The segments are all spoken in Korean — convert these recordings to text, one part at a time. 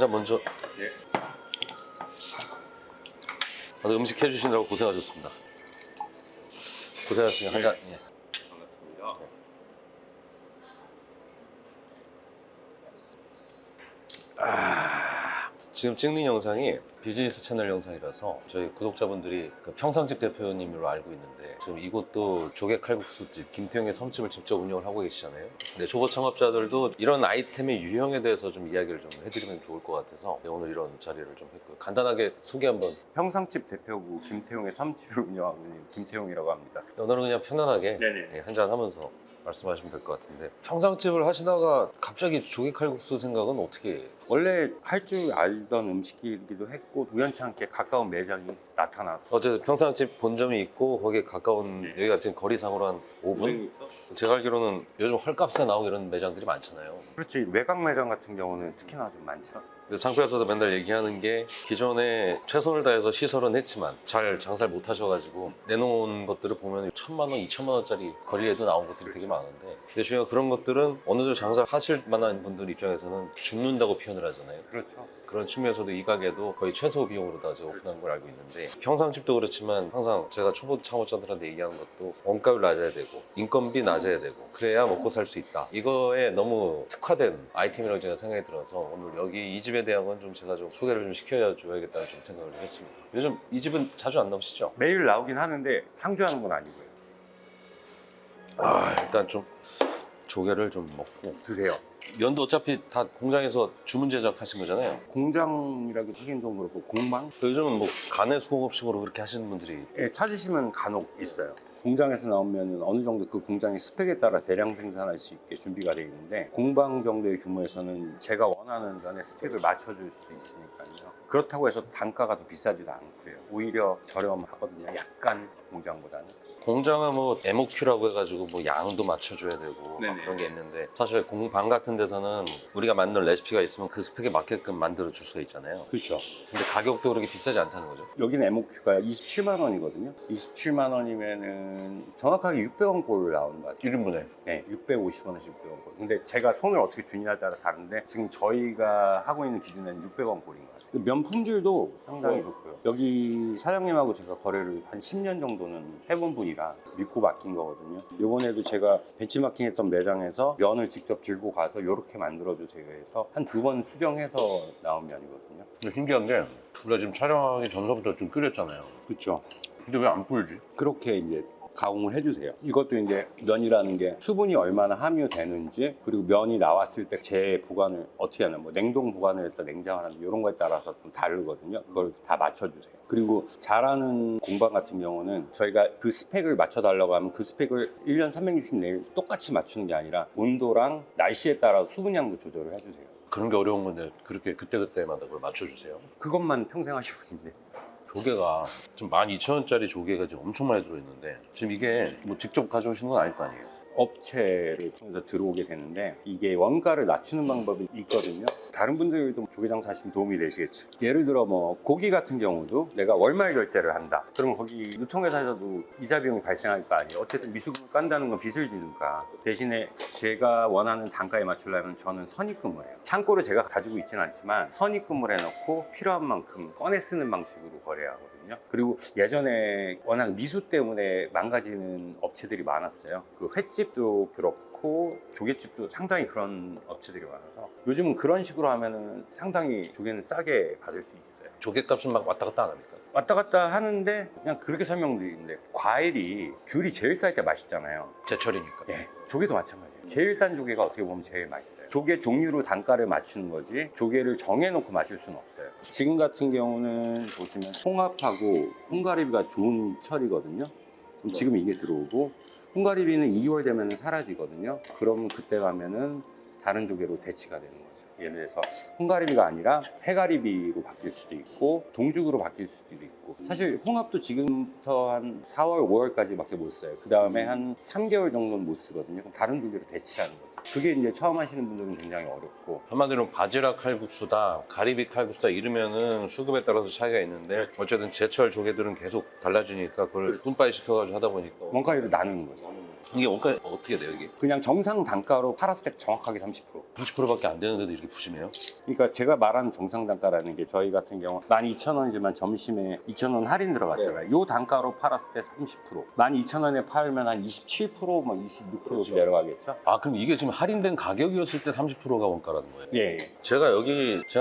잔 먼저. 네. 다들 음식 해주시느라고 고생하셨습니다. 고생하셨으니 한 잔. 예. 반갑습니다. 지금 찍는 영상이 비즈니스 채널 영상이라서 저희 구독자분들이 그 평상집 대표님으로 알고 있는데 지금 이곳도 조개 칼국수집 김태형의 섬집을 직접 운영을 하고 계시잖아요. 근데 초보 창업자들도 이런 아이템의 유형에 대해서 좀 이야기를 좀 해드리면 좋을 것 같아서 오늘 이런 자리를 좀 했고요. 간단하게 소개 한번. 평상집 대표고 김태용의 섬집을 운영하고 있는 김태용이라고 합니다. 오늘은 그냥 편안하게 네네. 한잔 하면서 말씀하시면 될 것 같은데, 평상집을 하시다가 갑자기 조개 칼국수 생각은 어떻게? 원래 할 줄 알던 음식이기도 했고 우연치 않게 가까운 매장이 나타나서 어쨌든 평상집 본점이 있고 거기에 가까운, 네. 여기가 지금 거리상으로 한 5분? 제가 알기로는 요즘 헐값에 나오고 이런 매장들이 많잖아요. 그렇지, 외곽 매장 같은 경우는 특히나 좀 많죠. 근데 장표에서도 맨날 얘기하는 게, 기존에 최선을 다해서 시설은 했지만 잘 장사를 못 하셔가지고 내놓은 것들을 보면 1,000만 원, 2,000만 원짜리 거리에도 나온 것들이 되게 많은데, 근데 중요한 그런 것들은 어느 정도 장사하실 만한 분들 입장에서는 죽는다고 표현을 하잖아요. 그렇죠. 그런 측면에서도 이 가게도 거의 최소 비용으로 다 오픈한 걸 알고 있는데, 평상집도 그렇지만 항상 제가 초보 창업자들한테 얘기하는 것도 원가율 낮아야 되고 인건비 낮아야 되고 그래야 먹고 살 수 있다. 이거에 너무 특화된 아이템이라고 제가 생각이 들어서 오늘 여기 이 집에 대한 건 좀 제가 좀 소개를 좀 시켜줘야겠다는 좀 생각을 했습니다. 요즘 이 집은 자주 안 나오시죠? 매일 나오긴 하는데 상주하는 건 아니고요. 일단 좀 조개를 좀 먹고. 드세요. 면도 어차피 다 공장에서 주문 제작하신 거잖아요. 공장이라고 하긴 좀 그렇고 공방? 요즘은 뭐 간의 수공업식으로 그렇게 하시는 분들이. 예, 찾으시면 간혹 있어요. 공장에서 나오면 어느 정도 그 공장의 스펙에 따라 대량 생산할 수 있게 준비가 되어 있는데, 공방 정도의 규모에서는 제가 원하는 면의 스펙을 맞춰줄 수 있으니까요. 그렇다고 해서 단가가 더 비싸지도 않고요. 오히려 저렴하거든요. 약간 공장보다는. 공장은 뭐 MOQ라고 해가지고 뭐 양도 맞춰줘야 되고 막 그런 게 있는데, 사실 공방 같은 데서는 우리가 만든 레시피가 있으면 그 스펙에 맞게끔 만들어 줄 수가 있잖아요. 그렇죠. 근데 가격도 그렇게 비싸지 않다는 거죠. 여기는 MOQ가 27만 원이거든요. 27만 원이면은 정확하게 600원 꼴 나오는 것 같아요. 1인분에. 네, 650원에서 600원 꼴. 근데 제가 손을 어떻게 주냐에 따라 다른데, 지금 저희가 하고 있는 기준에는 600원 꼴인 것 같아요. 면 품질도 상당히 좋고요. 여기 사장님하고 제가 거래를 한 10년 정도는 해본 분이라 믿고 맡긴 거거든요. 이번에도 제가 벤치마킹 했던 매장에서 면을 직접 들고 가서 이렇게 만들어주세요 해서 한 2번 수정해서 나온 면이거든요. 근데 신기한 게, 우리가 지금 촬영하기 전서부터 좀 끓였잖아요. 그렇죠. 근데 왜 안 불지? 그렇게 이제 가공을 해주세요. 이것도 이제 면이라는 게 수분이 얼마나 함유되는지, 그리고 면이 나왔을 때 재보관을 어떻게 하나, 뭐 냉동 보관을 했다 냉장을 하는지 이런 거에 따라서 좀 다르거든요. 그걸 다 맞춰주세요. 그리고 잘하는 공방 같은 경우는 저희가 그 스펙을 맞춰달라고 하면 그 스펙을 1년 364일 똑같이 맞추는 게 아니라 온도랑 날씨에 따라 수분량도 조절을 해주세요. 그런 게 어려운 건데 그렇게 그때그때마다 그걸 맞춰주세요. 그것만 평생 하실 분인데. 조개가 지금 12,000원짜리 조개가 지금 엄청 많이 들어있는데, 지금 이게 뭐 직접 가져오시는 건 아닐 거 아니에요? 업체를 통해서 들어오게 되는데, 이게 원가를 낮추는 방법이 있거든요. 다른 분들도 조개 장사하시면 도움이 되시겠죠. 예를 들어 뭐 고기 같은 경우도 내가 월말 결제를 한다. 그러면 거기 유통회사에서도 이자 비용이 발생할 거 아니에요. 어쨌든 미수금을 깐다는 건 빚을 지니까. 대신에 제가 원하는 단가에 맞추려면 저는 선입금을 해요. 창고를 제가 가지고 있지는 않지만 선입금을 해놓고 필요한 만큼 꺼내 쓰는 방식으로 거래하거든요. 그리고 예전에 워낙 미수 때문에 망가지는 업체들이 많았어요. 그 횟집도 그렇고 조개집도 상당히 그런 업체들이 많아서 요즘은 그런 식으로 하면은 상당히 조개는 싸게 받을 수 있어요. 조개값은 막 왔다 갔다 안 합니까? 왔다 갔다 하는데 그냥 그렇게 설명드리는데, 과일이 귤이 제일 쌀 때 맛있잖아요. 제철이니까. 예, 조개도 마찬가지예요. 제일 싼 조개가 어떻게 보면 제일 맛있어요. 조개 종류로 단가를 맞추는 거지 조개를 정해놓고 맞출 수는 없어요. 지금 같은 경우는 보시면 홍합하고 홍가리비가 좋은 철이거든요. 그럼 지금 이게 들어오고, 홍가리비는 2개월 되면 사라지거든요. 그러면 그때 가면은 다른 조개로 대치가 되는 거죠. 예를 들어서 홍가리비가 아니라 해가리비로 바뀔 수도 있고 동죽으로 바뀔 수도 있고, 사실 홍합도 지금부터 한 4월, 5월까지밖에 못 써요. 그 다음에 한 3개월 정도는 못 쓰거든요. 그럼 다른 조개로 대체하는 거죠. 그게 이제 처음 하시는 분들은 굉장히 어렵고. 한마디로 바지락 칼국수다, 가리비 칼국수다 이러면은 수급에 따라서 차이가 있는데, 어쨌든 제철 조개들은 계속 달라지니까 그걸 분파이 시켜가지고 하다 보니까 원가율을 나누는 거죠. 이게 원가 어떻게 돼요 이게? 그냥 정상 단가로 팔았을 때 정확하게 30%. 30%밖에 안 되는데도 이렇게 푸짐해요? 그러니까 제가 말하는 정상 단가라는 게 저희 같은 경우 12,000원이지만 점심에 2,000원 할인 들어갔잖아요. 요 단가로 팔았을 때 30%, 12,000원에 팔면 한 27%, 뭐 26% 내려가겠죠? 아, 그럼 이게 지금 할인된 가격이었을 때 30%가 원가라는 거예요? 예. 제가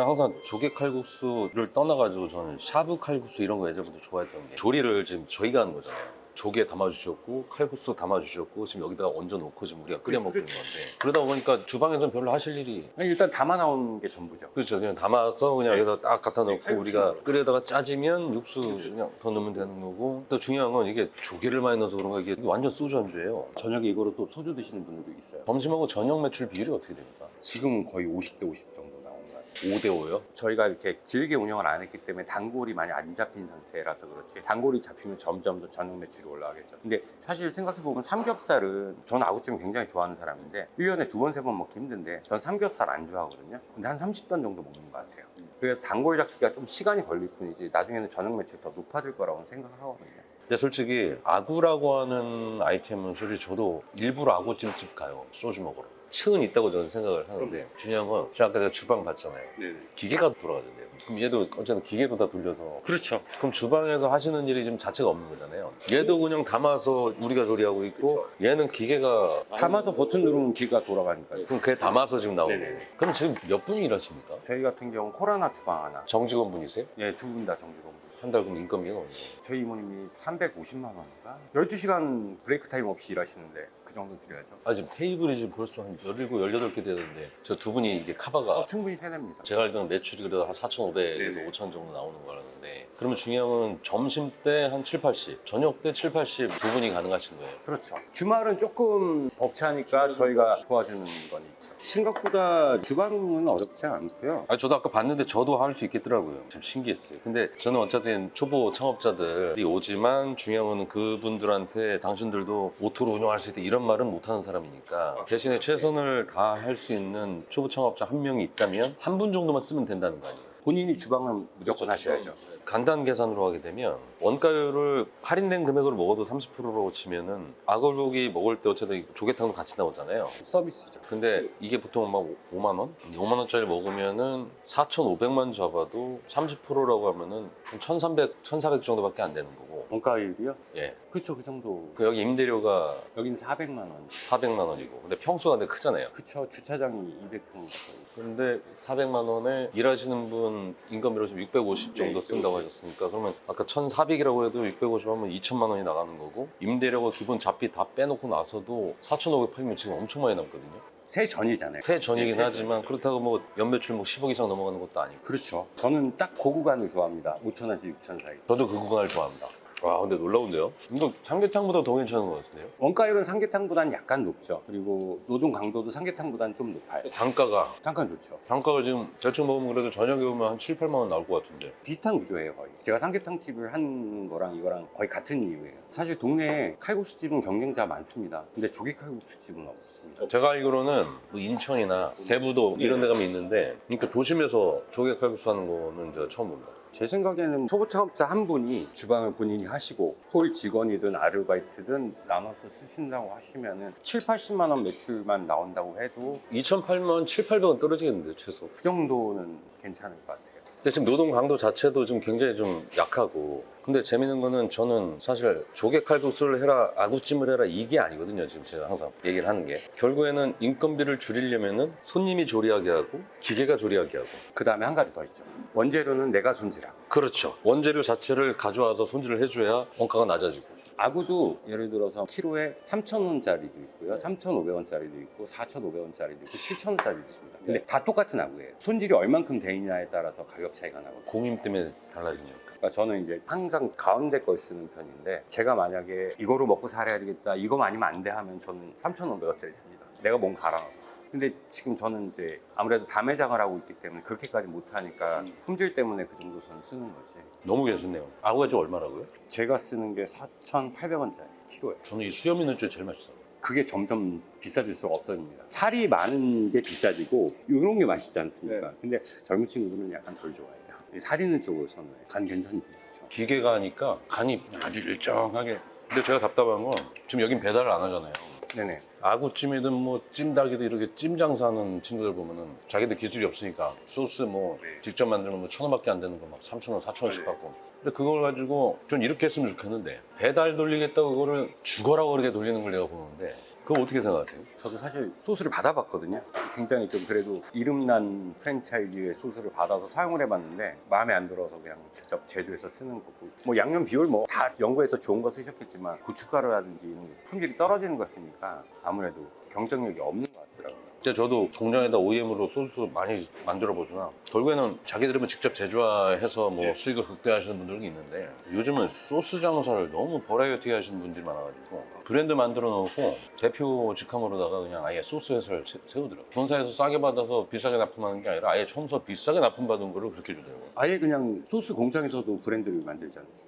항상 조개 칼국수를 떠나가지고 저는 샤브 칼국수 이런 거 예전부터 좋아했던 게 조리를 지금 저희가 하는 거잖아요. 조개 담아주셨고 칼국수 담아주셨고 지금 여기다가 얹어놓고 지금 우리가 끓여 먹고 있는 건데 그러다 보니까 주방에서는 별로 하실 일이 아니, 일단 담아 나오는 게 전부죠. 그렇죠. 그냥 담아서 그냥 여기다 딱 갖다 놓고 우리가 끓여다가 짜지면 육수 그냥 더 넣으면 되는 거고 또 중요한 건 이게 조개를 많이 넣어서 그런가 이게 완전 소주 안주예요. 저녁에 이거로 또 소주 드시는 분들도 있어요. 점심하고 저녁 매출 비율이 어떻게 됩니까? 지금은 거의 50대 50 정도 나오는 것 같아요. 5대5요? 저희가 이렇게 길게 운영을 안 했기 때문에 단골이 많이 안 잡힌 상태라서 그렇지, 단골이 잡히면 점점 더 저녁 매출이 올라가겠죠. 근데 사실 생각해보면 삼겹살은, 저는 아구찜 굉장히 좋아하는 사람인데 1년에 2번, 3번 먹기 힘든데 전 삼겹살 안 좋아하거든요. 근데 한 30번 정도 먹는 것 같아요. 그래서 단골 잡기가 좀 시간이 걸릴 뿐이지 나중에는 저녁 매출이 더 높아질 거라고 생각을 하거든요. 근데 솔직히 아구라고 하는 아이템은 솔직히 저도 일부러 아구찜집 가요. 소주 먹으러. 층은 있다고 저는 생각을 하는데 중요한 건 제가 아까 제가 주방 봤잖아요. 네. 기계가 돌아가던데요. 그럼 얘도 어쨌든 기계로 다 돌려서 그렇죠. 그럼 주방에서 하시는 일이 지금 자체가 없는 거잖아요. 얘도 그냥 담아서 우리가 조리하고 있고 얘는 기계가 담아서 버튼 누르면 기가 돌아가니까요. 그럼 그게 담아서 지금 나오고 네네. 그럼 지금 몇 분이 일하십니까? 저희 같은 경우 홀하나 주방 하나. 정직원 분이세요? 예, 두 분 다 정직원. 한 달 그럼 인건비가 어느 정도? 저희 이모님이 350만 원인가? 12시간 브레이크 타임 없이 일하시는데 그 정도 드려야죠. 아 지금 테이블이 지금 벌써 한 17, 18개 되는데 저 두 분이 이게 카바가 충분히 해냅니다. 제가 알기로는 매출이 그래도 한 4,500에서 네네. 5,000 정도 나오는 거라는데 그러면 중요한 건 점심 때 한 7, 80 저녁 때 7, 80 두 분이 가능하신 거예요? 그렇죠. 주말은 조금 벅차니까 저희가 도와주는 건 있죠. 생각보다 주방은 어렵지 않고요. 아 저도 아까 봤는데 저도 할 수 있겠더라고요. 참 신기했어요. 근데 저는 어쨌든 초보 창업자들이 오지만 중요한 건 그분들한테 당신들도 오토로 운영할 수 있다 이런 말은 못하는 사람이니까 대신에 최선을 다할 수 있는 초보 창업자 한 명이 있다면 한 분 정도만 쓰면 된다는 거 아니에요? 본인이 주방은 무조건 하셔야죠. 간단 계산으로 하게 되면 원가율을 할인된 금액으로 먹어도 30%로 치면은 아골고기 먹을 때 어쨌든 조개탕도 같이 나오잖아요. 서비스죠. 근데 이게 보통 막 5만 원? 5만 원짜리 먹으면은 4,500만 잡아도 30%라고 하면은 한 1,300, 1,400 정도밖에 안 되는 거고. 원가율이요? 예. 그쵸, 그 정도. 그 여기 임대료가 여긴 400만 원. 400만 원이고. 근데 평수가 근데 크잖아요. 그쵸, 주차장이 200평 가까이. 근데 400만 원에 일하시는 분 인건비로 좀 650 정도 네, 쓴다고 하셨으니까 그러면 아까 1,400이라고 해도 650 하면 2천만 원이 나가는 거고 임대료가 기본 잡비 다 빼놓고 나서도 4,500 팔면 지금 엄청 많이 남거든요. 새 전이잖아요. 새 전이긴 네, 하지만 그렇다고 뭐 연매출 뭐 10억 이상 넘어가는 것도 아니고 그렇죠. 저는 딱 그 구간을 좋아합니다. 5천원에서 6천 사이. 저도 그 구간을 좋아합니다. 와 근데 놀라운데요? 이거 삼계탕보다 더 괜찮은 것 같은데요? 원가율은 삼계탕보다는 약간 높죠. 그리고 노동 강도도 삼계탕보다는 좀 높아요. 단가가 잠깐 좋죠. 단가가 지금 대충 먹으면 그래도 저녁에 오면 한 7, 8만 원 나올 것 같은데 비슷한 구조예요, 거의. 제가 삼계탕집을 한 거랑 이거랑 거의 같은 이유예요. 사실 동네에 칼국수집은 경쟁자가 많습니다. 근데 조개 칼국수집은 없습니다. 제가 알기로는 뭐 인천이나 대부도 이런 데 가면 있는데 그러니까 도심에서 조개 칼국수 하는 거는 제가 처음 봅니다. 제 생각에는 초보 창업자 한 분이 주방을 본인이 하시고 홀 직원이든 아르바이트든 나눠서 쓰신다고 하시면은 7, 80만 원 매출만 나온다고 해도 2,008만 7, 800원 떨어지겠는데 최소. 그 정도는 괜찮을 것 같아요. 근데 지금 노동 강도 자체도 좀 굉장히 좀 약하고 근데 재밌는 거는 저는 사실 조개 칼국수를 해라 아구찜을 해라 이게 아니거든요. 지금 제가 항상 얘기를 하는 게 결국에는 인건비를 줄이려면은 손님이 조리하게 하고 기계가 조리하게 하고 그 다음에 한 가지 더 있죠. 원재료는 내가 손질하고. 그렇죠. 원재료 자체를 가져와서 손질을 해줘야 원가가 낮아지고 아구도 예를 들어서 키로에 3,000원짜리도 있고요, 3,500원짜리도 있고, 4,500원짜리도 있고, 7,000원짜리도 있습니다. 근데 다 똑같은 아구예요. 손질이 얼만큼 돼 있냐에 따라서 가격 차이가 나거든요. 공임 때문에 달라지니까. 그러니까 저는 이제 항상 가운데 걸 쓰는 편인데 제가 만약에 이거로 먹고 살아야 되겠다, 이거 아니면 안 돼 하면 저는 3,500원짜리 씁니다. 내가 뭔 갈아놔서. 근데 지금 저는 이제 아무래도 다매장을 하고 있기 때문에 그렇게까지 못하니까 품질 때문에 그 정도 저는 쓰는 거지. 너무 괜찮네요. 아구가 좀 얼마라고요? 제가 쓰는 게 4,800원짜리 키로에. 저는 이 수염 있는 줄 제일 맛있어요. 그게 점점 비싸질 수가 없어집니다. 살이 많은 게 비싸지고 이런 게 맛있지 않습니까? 근데 젊은 친구들은 약간 덜 좋아해요. 이 살 있는 쪽으로 선호해요. 간 괜찮죠. 기계가 하니까 간이 아주 일정하게. 근데 제가 답답한 건 지금 여긴 배달을 안 하잖아요. 네네. 아구찜이든 뭐 찜닭이든 이렇게 찜 장사하는 친구들 보면은 자기들 기술이 없으니까 소스 뭐 네. 직접 만들면 뭐 1,000원밖에 안 되는 거 막 3,000원, 4,000원씩 네. 받고. 근데 그걸 가지고 전 이렇게 했으면 좋겠는데 배달 돌리겠다고 그거를 죽어라 그렇게 돌리는 걸 내가 보는데 그거 어떻게 생각하세요? 저도 사실 소스를 받아봤거든요. 굉장히 좀 그래도 이름난 프랜차이즈의 소스를 받아서 사용을 해봤는데 마음에 안 들어서 그냥 직접 제조해서 쓰는 거고, 뭐 양념 비율 뭐 다 연구해서 좋은 거 쓰셨겠지만 고춧가루라든지 이런 품질이 떨어지는 거 쓰니까 아무래도 경쟁력이 없는 것 같더라고요. 근데 저도 공장에다 OEM으로 소스 많이 만들어 보지만 결국에는 자기들은 직접 제조해서 뭐 네. 수익을 극대화하시는 분들이 있는데 요즘은 소스 장사를 너무 버라이어티 하시는 분들이 많아가지고 브랜드 만들어 놓고 대표 직함으로다가 그냥 아예 소스 회사를 세우더라고요. 본사에서 싸게 받아서 비싸게 납품하는 게 아니라 아예 처음부터 비싸게 납품받은 거를 그렇게 주더라고요. 아예 그냥 소스 공장에서도 브랜드를 만들지 않습니까?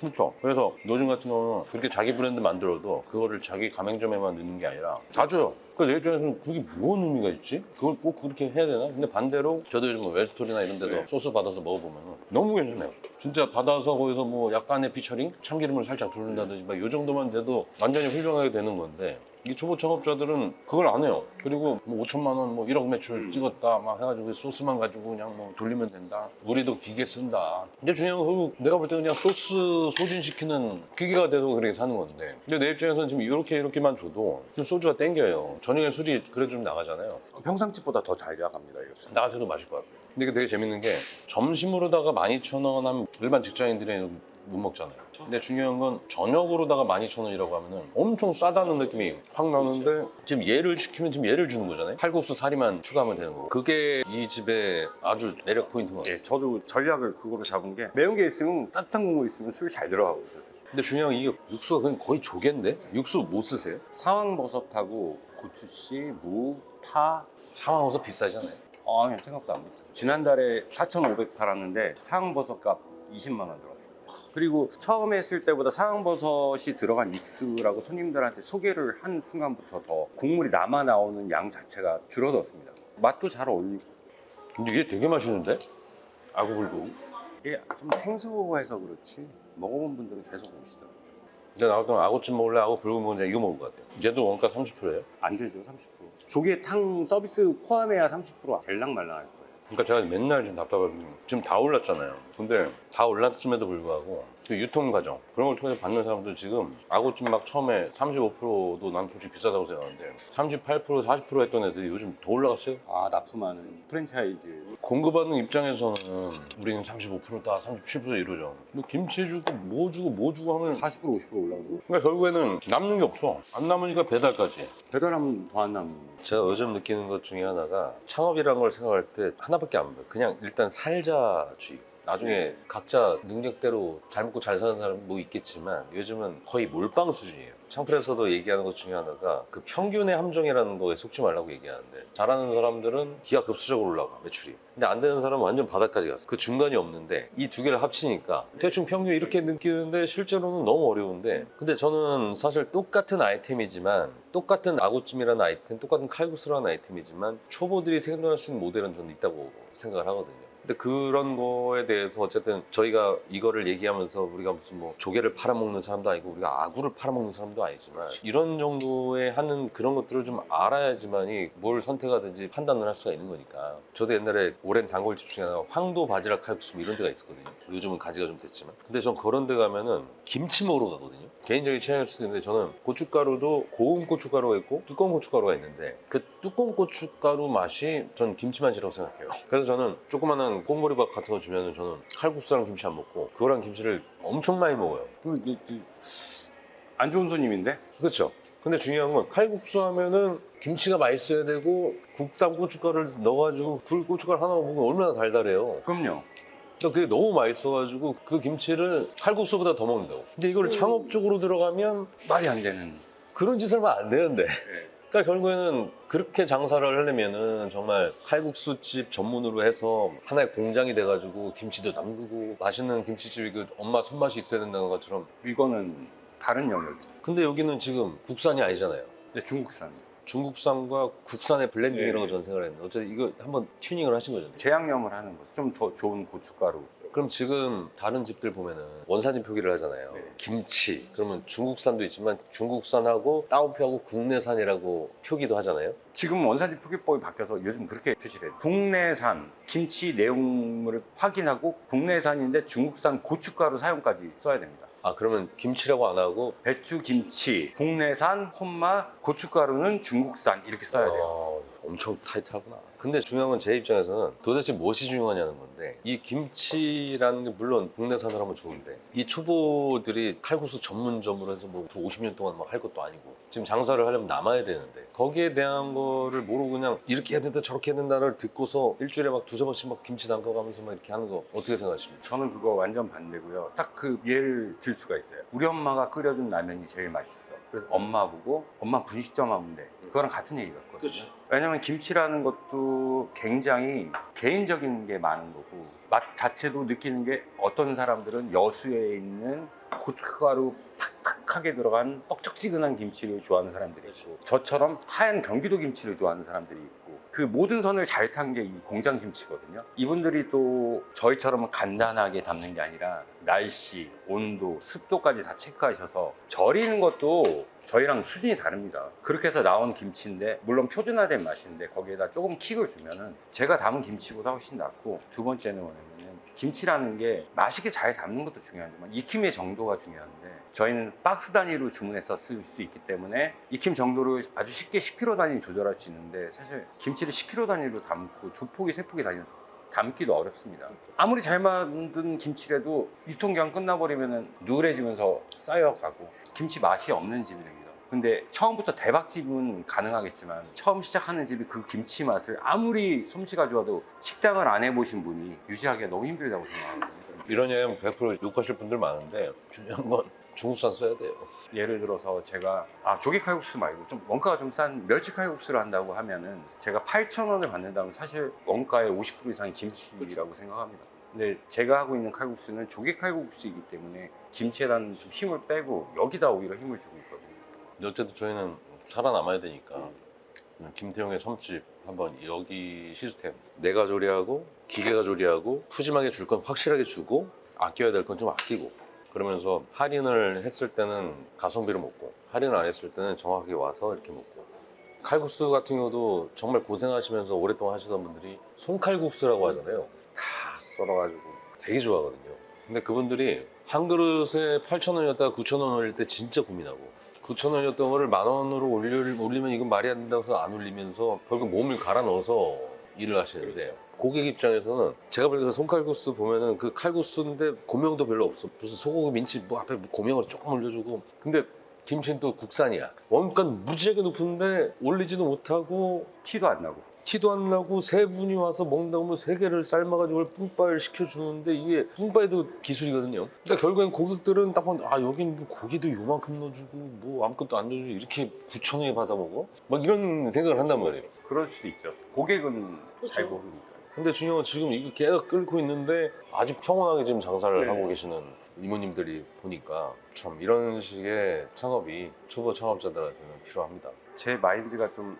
그렇죠. 그래서 요즘 같은 경우는 그렇게 자기 브랜드 만들어도 그거를 자기 가맹점에만 넣는 게 아니라 다 줘요. 그러니까 내 입장에서는 그게 무슨 의미가 있지? 그걸 꼭 그렇게 해야 되나? 근데 반대로 저도 요즘 뭐 웰스토리나 이런 데서 네. 소스 받아서 먹어보면 너무 괜찮아요. 진짜 받아서 거기서 뭐 약간의 피처링? 참기름을 살짝 두른다든지 막 이 정도만 돼도 완전히 훌륭하게 되는 건데 이 초보 창업자들은 그걸 안 해요. 그리고 뭐 5천만 원, 뭐 1억 매출 찍었다 막 해가지고 소스만 가지고 그냥 뭐 돌리면 된다. 우리도 기계 쓴다. 근데 중요한 건 내가 볼 때 그냥 소스 소진시키는 기계가 돼서 그렇게 사는 건데. 근데 내 입장에서는 지금 이렇게만 줘도 좀 소주가 땡겨요. 저녁에 술이 그래도 좀 나가잖아요. 평상집보다 더 잘 나갑니다, 이거. 나한테도 마실 것 같아요. 근데 이게 되게 재밌는 게 점심으로다가 12,000원 하면 일반 직장인들이 못 먹잖아요. 근데 중요한 건 저녁으로다가 12,000원이라고 하면은 엄청 싸다는 느낌이 확 나는데 지금 얘를 시키면 지금 얘를 주는 거잖아요. 칼국수 사리만 추가하면 되는 거고. 그게 이 집의 아주 매력 포인트인 것 같아요. 예, 저도 전략을 그거로 잡은 게 매운 게 있으면 따뜻한 국물 있으면 술 잘 들어가거든요. 사실. 근데 중요한 건 이게 육수가 그냥 거의 조개인데? 육수 뭐 쓰세요? 상황버섯하고 고추씨, 무, 파. 상황버섯 비싸잖아요. 그냥 생각보다 안 비싸요. 지난달에 4,500 팔았는데 상황버섯 값 20만 원 들었어요. 그리고 처음에 했을 때보다 상황버섯이 들어간 육수라고 손님들한테 소개를 한 순간부터 더 국물이 남아 나오는 양 자체가 줄어들었습니다. 맛도 잘 어울리고. 근데 이게 되게 맛있는데? 아구불고기. 이게 좀 생소해서 그렇지 먹어본 분들은 계속 오시더라고요. 근데 나 같은 아구찜 먹을래? 아구불고기 먹을래? 이거 먹을 것 같아요. 얘도 원가 30%예요? 안 되죠, 30%. 조개탕 서비스 포함해야 30% 될랑말랑할 거예요. 그러니까 제가 맨날 좀 답답하고 지금 다 올랐잖아요. 근데 다 올랐음에도 불구하고 그 유통 과정 그런 걸 통해서 받는 사람들 지금 아구찜 막 처음에 35%도 난 솔직히 비싸다고 생각하는데 38% 40% 했던 애들이 요즘 더 올라갔어요. 납품하는 프랜차이즈. 공급하는 입장에서는 우리는 35%다 37% 이러죠. 뭐 김치 주고 뭐 주고 하면 40% 50% 올라오고 그러니까 결국에는 남는 게 없어. 안 남으니까 배달까지. 배달하면 더 안 남는. 제가 요즘 느끼는 것 중에 하나가 창업이라는 걸 생각할 때 하나밖에 안 봐요. 그냥 일단 살자주의. 나중에 각자 능력대로 잘 먹고 잘 사는 사람 뭐 있겠지만 요즘은 거의 몰빵 수준이에요. 창필에서도 얘기하는 것 중에 하나가 그 평균의 함정이라는 거에 속지 말라고 얘기하는데 잘하는 사람들은 기하급수적으로 올라가 매출이. 근데 안 되는 사람은 완전 바닥까지 갔어. 그 중간이 없는데 이 두 개를 합치니까 대충 평균 이렇게 느끼는데 실제로는 너무 어려운데 근데 저는 사실 똑같은 아이템이지만 똑같은 아구찜이라는 아이템, 똑같은 칼국수라는 아이템이지만 초보들이 생존할 수 있는 모델은 저는 있다고 생각을 하거든요. 근데 그런 거에 대해서 어쨌든 저희가 이거를 얘기하면서 우리가 무슨 뭐 조개를 팔아먹는 사람도 아니고 우리가 아구를 팔아먹는 사람도 아니지만 이런 정도의 하는 그런 것들을 좀 알아야지만이 뭘 선택하든지 판단을 할 수가 있는 거니까. 저도 옛날에 오랜 단골집 중에 하나가 황도 바지락 칼국수 뭐 이런 데가 있었거든요. 요즘은 가지가 좀 됐지만 근데 전 그런 데 가면은 김치 먹으러 가거든요. 개인적인 취향일 수도 있는데 저는 고춧가루도 고운 고춧가루가 있고 두꺼운 고춧가루가 있는데 그 두꺼운 고춧가루 맛이 전 김치 맛이라고 생각해요. 그래서 저는 조그마한 꽁보리밥 같은 거 주면은 저는 칼국수랑 김치 안 먹고 그거랑 김치를 엄청 많이 먹어요. 안 좋은 손님인데? 그렇죠. 근데 중요한 건 칼국수 하면은 김치가 맛있어야 되고 국산 고춧가루를 넣어가지고 그 고춧가루 하나 먹으면 얼마나 달달해요. 그럼요. 그러니까 그게 너무 맛있어가지고 그 김치를 칼국수보다 더 먹는다고. 근데 이걸 창업적으로 들어가면 말이 안 되는. 그런 짓을 하면 안 되는데. 그러니까 결국에는 그렇게 장사를 하려면은 정말 칼국수집 전문으로 해서 하나의 공장이 돼가지고 김치도 담그고 맛있는 김치집이 그 엄마 손맛이 있어야 된다는 것처럼. 이거는 다른 영역이에요. 근데 여기는 지금 국산이 아니잖아요. 근데 중국산. 중국산과 국산의 블렌딩이라고 저는 생각을 했는데 어쨌든 이거 한번 튜닝을 하신 거죠. 재양념을 하는 거죠. 좀 더 좋은 고춧가루. 그럼 지금 다른 집들 보면은 원산지 표기를 하잖아요. 네. 김치 그러면 중국산도 있지만 중국산하고 따옴표하고 국내산이라고 표기도 하잖아요. 지금 원산지 표기법이 바뀌어서 요즘 그렇게 표시를 해요. 국내산 김치 내용물을 확인하고 국내산인데 중국산 고춧가루 사용까지 써야 됩니다. 아 그러면 김치라고 안 하고 배추, 김치, 국내산, 콤마, 고춧가루는 중국산 이렇게 써야 돼요. 엄청 타이트하구나. 근데 중요한 건 제 입장에서는 도대체 무엇이 중요하냐는 건데 이 김치라는 게 물론 국내산을 하면 좋은데 이 초보들이 칼국수 전문점으로 해서 뭐 50년 동안 막 할 것도 아니고 지금 장사를 하려면 남아야 되는데 거기에 대한 거를 모르고 그냥 이렇게 해야 된다 저렇게 해야 된다를 듣고서 일주일에 막 두세 번씩 막 김치 담가가면서 막 이렇게 하는 거 어떻게 생각하십니까? 저는 그거 완전 반대고요. 딱 그 예를 들 수가 있어요. 우리 엄마가 끓여준 라면이 제일 맛있어. 그래서 엄마 보고 엄마 분식점 하면 돼. 그거랑 같은 얘기 같거든요. 그치. 왜냐면 김치라는 것도 굉장히 개인적인 게 많은 거고 맛 자체도 느끼는 게 어떤 사람들은 여수에 있는 고춧가루 탁탁하게 들어간 뻑적지근한 김치를 좋아하는 사람들이 있고 저처럼 하얀 경기도 김치를 좋아하는 사람들이 있고 그 모든 선을 잘 탄 게 이 공장 김치거든요. 이분들이 또 저희처럼 간단하게 담는 게 아니라 날씨, 온도, 습도까지 다 체크하셔서 절이는 것도 저희랑 수준이 다릅니다. 그렇게 해서 나온 김치인데 물론 표준화된 맛인데 거기에다 조금 킥을 주면은 제가 담은 김치보다 훨씬 낫고 두 번째는 뭐냐면은 김치라는 게 맛있게 잘 담는 것도 중요하지만 익힘의 정도가 중요한데 저희는 박스 단위로 주문해서 쓸 수 있기 때문에 익힘 정도를 아주 쉽게 10kg 단위 조절할 수 있는데 사실 김치를 10kg 단위로 담고 두 포기, 세 포기 단위로 담기도 어렵습니다. 아무리 잘 만든 김치라도 유통기한 끝나버리면 누래지면서 쌓여가고 김치 맛이 없는 집이 됩니다. 근데 처음부터 대박집은 가능하겠지만 처음 시작하는 집이 그 김치 맛을 아무리 솜씨가 좋아도 식당을 안 해보신 분이 유지하기가 너무 힘들다고 생각하거든요. 이런 얘기하면 100% 욕하실 분들 많은데 중요한 건 중국산 써야 돼요. 예를 들어서 제가 조개 칼국수 말고 좀 원가가 좀 싼 멸치 칼국수를 한다고 하면은 제가 8,000원을 받는다면 사실 원가의 50% 이상이 김치라고 생각합니다. 근데 제가 하고 있는 칼국수는 조개 칼국수이기 때문에 김치에다는 좀 힘을 빼고 여기다 오히려 힘을 주고 있거든요. 어쨌든 저희는 살아남아야 되니까 김태형의 섬집 한번 여기 시스템 내가 조리하고 기계가 조리하고 푸짐하게 줄 건 확실하게 주고 아껴야 될 건 좀 아끼고 그러면서 할인을 했을 때는 가성비로 먹고 할인을 안 했을 때는 정확하게 와서 이렇게 먹고 칼국수 같은 경우도 정말 고생하시면서 오랫동안 하시던 분들이 송칼국수라고 하잖아요. 다 썰어가지고 되게 좋아하거든요. 근데 그분들이 한 그릇에 8,000원이었다가 9,000원 올릴 때 진짜 고민하고 9,000원이었던 거를 10,000원으로 올리면 이건 말이 안 된다고 해서 안 올리면서 결국 몸을 갈아 넣어서 일을 하시는데 고객 입장에서는 제가 보니까 손칼국수 보면은 그 칼국수인데 고명도 별로 없어. 무슨 소고기 민치 뭐 앞에 고명으로 조금 올려주고 근데 김치는 또 국산이야. 원가 무지하게 높은데 올리지도 못하고 티도 안 나고 티도 안 나고 세 분이 와서 먹는다고 하면 세 개를 삶아가지고 뿜빠를 시켜주는데 이게 뿜빠에도 기술이거든요. 그러니까 결국엔 고객들은 딱 보면 여긴 뭐 고기도 요만큼 넣어주고 뭐 아무것도 안 넣어주고 이렇게 9,000원에 받아 먹어? 막 이런 생각을 한단 말이에요. 그럴 수도 있죠. 고객은 그렇죠. 잘 모르니까. 근데 중요한 건 지금 이게 계속 끓고 있는데 아주 평온하게 지금 장사를 네. 하고 계시는 이모님들이 보니까 참 이런 식의 창업이 초보 창업자들한테는 필요합니다. 제 마인드가 좀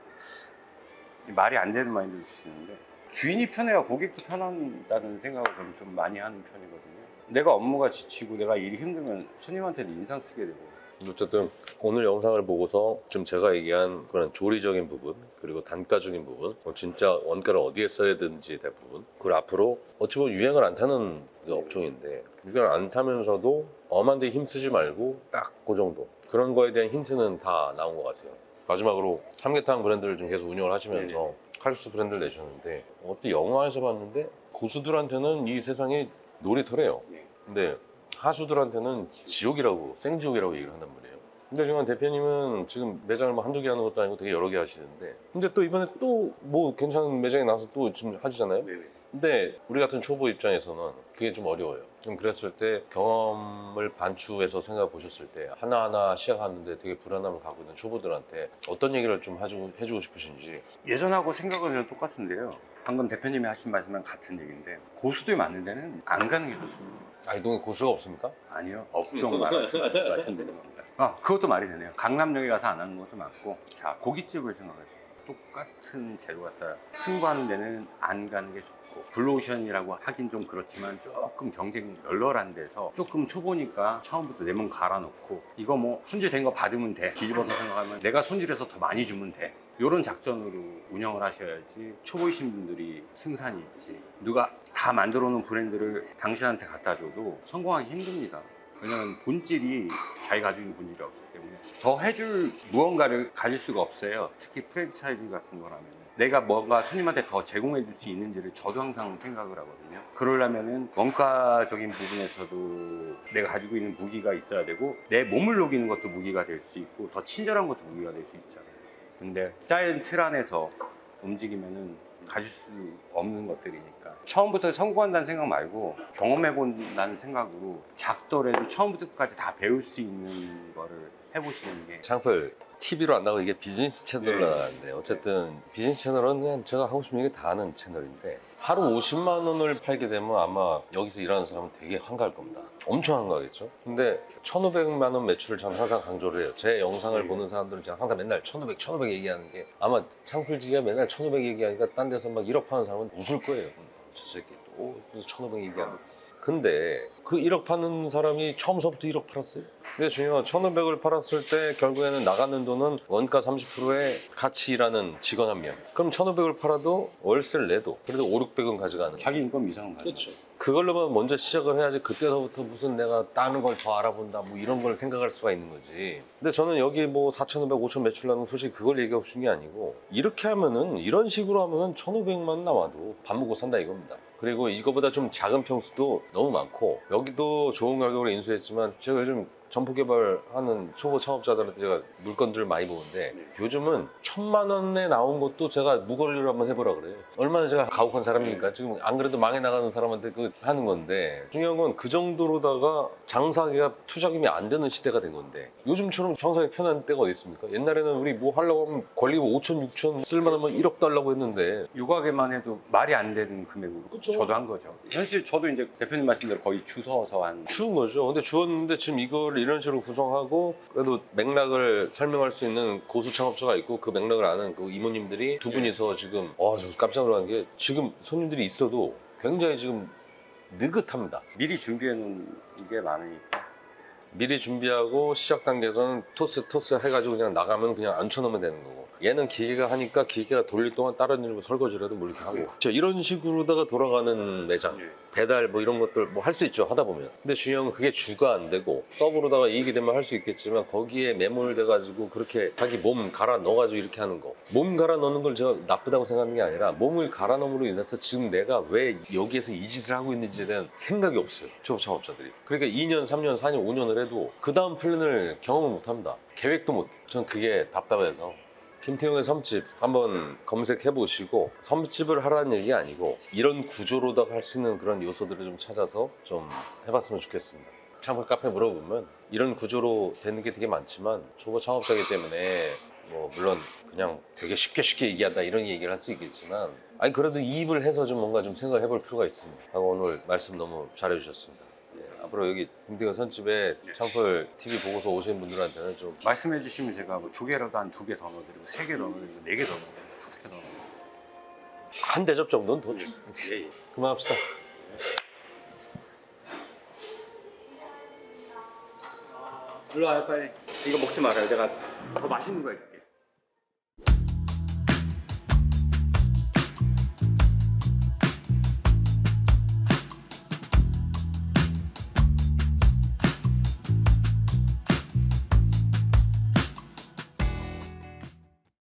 말이 안 되는 마인드일 수 있는데 주인이 편해야 고객도 편한다는 생각을 좀 많이 하는 편이거든요. 내가 업무가 지치고 내가 일이 힘들면 손님한테도 인상 쓰게 되고 어쨌든 오늘 영상을 보고서 지금 제가 얘기한 그런 조리적인 부분 그리고 단가적인 부분 진짜 원가를 어디에 써야 되는지에 대한 부분 그리고 앞으로 어찌 보면 유행을 안 타는 업종인데 유행을 안 타면서도 엄한 데 힘쓰지 말고 딱 그 정도 그런 거에 대한 힌트는 다 나온 것 같아요. 마지막으로 삼계탕 브랜드를 좀 계속 운영을 하시면서 네네. 칼국수 브랜드를 내셨는데 어떤 영화에서 봤는데 고수들한테는 이 세상이 놀이터래요. 네. 근데 하수들한테는 지옥이라고 생지옥이라고 얘기를 한단 말이에요. 근데 지금 대표님은 지금 매장을 뭐 한두 개 하는 것도 아니고 되게 여러 개 하시는데 근데 또 이번에 또 뭐 괜찮은 매장에 나와서 또 지금 하시잖아요. 네네. 근데 우리 같은 초보 입장에서는 그게 좀 어려워요. 좀 그랬을 때 경험을 반추해서 생각해 보셨을 때 하나하나 시작하는데 되게 불안함을 갖고 있는 초보들한테 어떤 얘기를 좀 해주고 싶으신지. 예전하고 생각은 좀 똑같은데요. 방금 대표님이 하신 말씀은 같은 얘기인데 고수들 많은 데는 안 가는 게 좋습니다. 이 동네 고수가 없습니까? 아니요, 업종 말씀드린 겁니다. 그것도 말이 되네요. 강남역에 가서 안 하는 것도 맞고 자 고깃집을 생각해요. 똑같은 재료 갖다 승부하는 데는 안 가는 게 좋다. 있고, 블루오션이라고 하긴 좀 그렇지만 조금 경쟁 널널한 데서 조금 초보니까 처음부터 내 몸 갈아놓고 이거 뭐 손질된 거 받으면 돼, 뒤집어서 생각하면 내가 손질해서 더 많이 주면 돼, 이런 작전으로 운영을 하셔야지 초보이신 분들이 승산이 있지. 누가 다 만들어 놓은 브랜드를 당신한테 갖다 줘도 성공하기 힘듭니다. 왜냐면 본질이 자기 가지고 있는 본질이 없기 때문에 더 해줄 무언가를 가질 수가 없어요. 특히 프랜차이즈 같은 거라면 내가 뭔가 손님한테 더 제공해 줄 수 있는지를 저도 항상 생각을 하거든요. 그러려면은 원가적인 부분에서도 내가 가지고 있는 무기가 있어야 되고, 내 몸을 녹이는 것도 무기가 될 수 있고, 더 친절한 것도 무기가 될 수 있잖아요. 근데 짜인 틀 안에서 움직이면은 가질 수 없는 것들이니까 처음부터 성공한다는 생각 말고 경험해 본다는 생각으로 작더라도 처음부터 끝까지 다 배울 수 있는 거를 해보시는 게. 창플 TV로 안 나가고 이게 비즈니스 채널로 네. 나가는데, 어쨌든 비즈니스 채널은 그냥 제가 하고 싶은 얘기 다 하는 채널인데, 하루 50만 원을 팔게 되면 아마 여기서 일하는 사람은 되게 한가할 겁니다. 엄청 한가하겠죠. 근데 1,500만 원 매출을 저는 항상 강조를 해요. 제 영상을 보는 사람들은 제가 항상 맨날 1,500 얘기하는 게, 아마 창플지가 맨날 1,500 얘기하니까 딴 데서 막 1억 파는 사람은 웃을 거예요. 저 새끼 또 무슨 1,500 얘기하는. 근데 그 1억 파는 사람이 처음서부터 1억 팔았어요. 근데 중요한 1,500을 팔았을 때 결국에는 나가는 돈은 원가 30%의 같이 일하는 직원 한 명. 그럼 1,500을 팔아도 월세를 내도 그래도 500~600은 가져가는 거예요. 자기 인건 이상은 가죠. 그렇죠. 그걸로만 먼저 시작을 해야지 그때서부터 무슨 내가 다른 걸 더 알아본다 뭐 이런 걸 생각할 수가 있는 거지. 근데 저는 여기 뭐 4,500, 5,000 매출 나는 솔직히 그걸 얘기하고 싶은 게 아니고, 이렇게 하면은, 이런 식으로 하면은 1,500만 나와도 밥 먹고 산다 이겁니다. 그리고 이거보다 좀 작은 평수도 너무 많고, 여기도 좋은 가격으로 인수했지만 제가 요즘 점포 개발하는 초보 창업자들한테 제가 물건들을 많이 보는데, 요즘은 1,000만 원에 나온 것도 제가 무걸리로 한번 해보라 그래요. 얼마나 제가 가혹한 사람이니까. 지금 안 그래도 망해 나가는 사람한테 그 하는 건데, 중요한 건 그 정도로다가 장사하기가 투자금이 안 되는 시대가 된 건데, 요즘처럼 장사하기 편한 때가 어디 있습니까? 옛날에는 우리 뭐 하려고 하면 권리금 5천, 6천 쓸만하면 1억 달라고 했는데, 요 가게만 해도 말이 안 되는 금액으로 그쵸. 저도 한 거죠. 현실 저도 이제 대표님 말씀대로 거의 주워서 한. 주운 거죠. 근데 주웠는데 지금 이걸 이런 식으로 구성하고, 그래도 맥락을 설명할 수 있는 고수 창업자가 있고, 그 맥락을 아는 그 이모님들이 두 분이서 지금, 저 깜짝 놀란 게, 지금 손님들이 있어도 굉장히 지금 느긋합니다. 미리 준비해 놓은 게 많으니까. 미리 준비하고 시작 단계에서는 토스 해가지고 그냥 나가면 그냥 앉혀놓으면 되는 거고, 얘는 기계가 하니까 기계가 돌릴 동안 다른 일로 설거지라도 뭐 이렇게 하고, 이런 식으로다가 돌아가는 매장, 배달 뭐 이런 것들 뭐 할 수 있죠, 하다 보면. 근데 중요한 건 그게 주가 안 되고 서브로다가 이익이 되면 할 수 있겠지만, 거기에 매몰돼 가지고 그렇게 자기 몸 갈아 넣어가지고 이렇게 하는 거, 몸 갈아 넣는 걸 제가 나쁘다고 생각하는 게 아니라, 몸을 갈아 넣음으로 인해서 지금 내가 왜 여기에서 이 짓을 하고 있는지에 대한 생각이 없어요, 초보 창업자들이. 그러니까 2년, 3년, 4년, 5년을 해도 그 다음 플랜을 경험을 못 합니다. 계획도 못. 전 그게 답답해서. 김태용의 섬집 한번 검색해 보시고, 섬집을 하라는 얘기 아니고 이런 구조로다가 할 수 있는 그런 요소들을 좀 찾아서 좀 해봤으면 좋겠습니다. 창업 카페 물어보면 이런 구조로 되는 게 되게 많지만, 초보 창업자이기 때문에 뭐 물론 그냥 되게 쉽게 얘기한다 이런 얘기를 할 수 있겠지만, 아니 그래도 이입을 해서 좀 뭔가 좀 생각을 해볼 필요가 있습니다 하고, 오늘 말씀 너무 잘해주셨습니다. 앞으로 여기 김태경 선집에 창플 TV 보고서 오시는 분들한테는 좀 말씀해 주시면 제가 뭐 조개라도 한 2개 더 넣어드리고, 3개 더 넣어드리고, 4개 더 넣어드리고, 5개 더 넣어드리고. 한 대접 정도는 더 주. 예, 예. 그만합시다. 일로 와요 빨리. 이거 먹지 말아요. 내가 더 맛있는 거